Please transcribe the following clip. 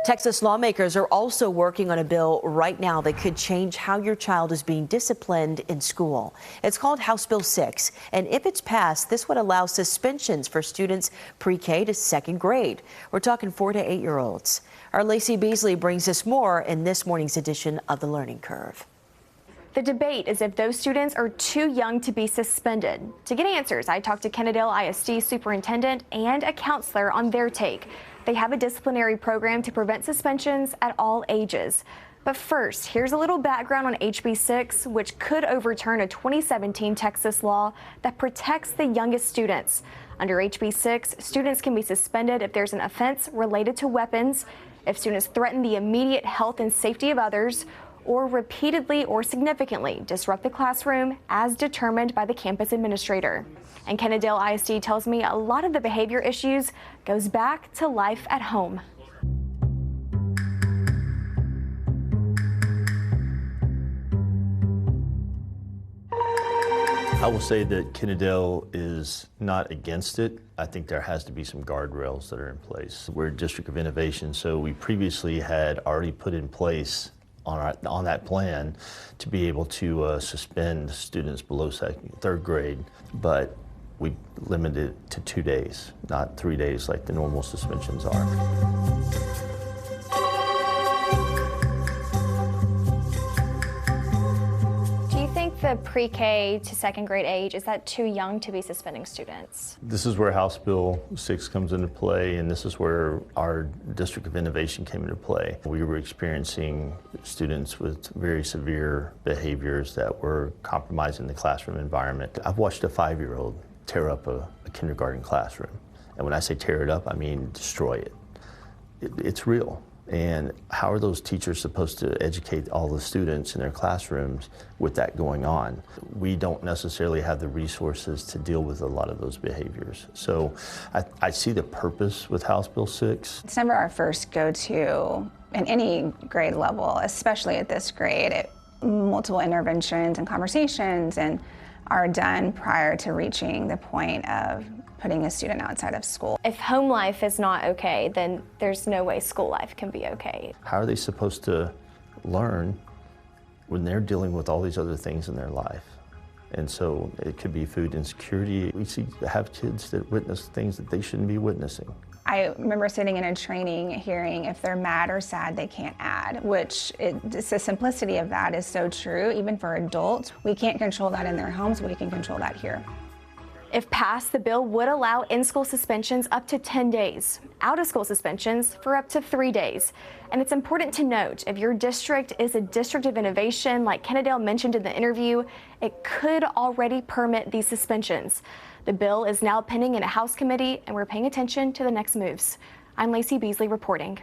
Texas lawmakers are also working on a bill right now that could change how your child is being disciplined in school. It's called House Bill 6, and if it's passed, this would allow suspensions for students pre-K to second grade. We're talking 4 to 8-year-olds. Our Lacey Beasley brings us more in this morning's edition of The Learning Curve. The debate is if those students are too young to be suspended. To get answers, I talked to Kennedale ISD superintendent and a counselor on their take. They have a disciplinary program to prevent suspensions at all ages. But first, here's a little background on HB 6, which could overturn a 2017 Texas law that protects the youngest students. Under HB 6, students can be suspended if there's an offense related to weapons, if students threaten the immediate health and safety of others, or repeatedly or significantly disrupt the classroom as determined by the campus administrator. And Kennedale ISD tells me a lot of the behavior issues goes back to life at home. I will say that Kennedale is not against it. I think there has to be some guardrails that are in place. We're a district of innovation, so we previously had already put in place on that plan to be able to suspend students below third grade, but we limited it to 2 days, not 3 days like the normal suspensions are. The pre-K to second grade age, is that too young to be suspending students? This is where House Bill 6 comes into play, and this is where our District of Innovation came into play. We were experiencing students with very severe behaviors that were compromising the classroom environment. I've watched a 5-year-old tear up a kindergarten classroom. And when I say tear it up, I mean destroy it. It's real. And how are those teachers supposed to educate all the students in their classrooms with that going on? We don't necessarily have the resources to deal with a lot of those behaviors. So I see the purpose with House Bill 6. It's never our first go-to in any grade level, especially at this grade. Multiple interventions and conversations are done prior to reaching the point of putting a student outside of school. If home life is not okay, then there's no way school life can be okay. How are they supposed to learn when they're dealing with all these other things in their life? And so it could be food insecurity. We have kids that witness things that they shouldn't be witnessing. I remember sitting in a training hearing if they're mad or sad, they can't add, which it's the simplicity of that is so true, even for adults. We can't control that in their homes, we can control that here. If passed, the bill would allow in-school suspensions up to 10 days, out-of-school suspensions for up to 3 days. And it's important to note, if your district is a district of innovation, like Kennedale mentioned in the interview, it could already permit these suspensions. The bill is now pending in a House committee, and we're paying attention to the next moves. I'm Lacey Beasley reporting.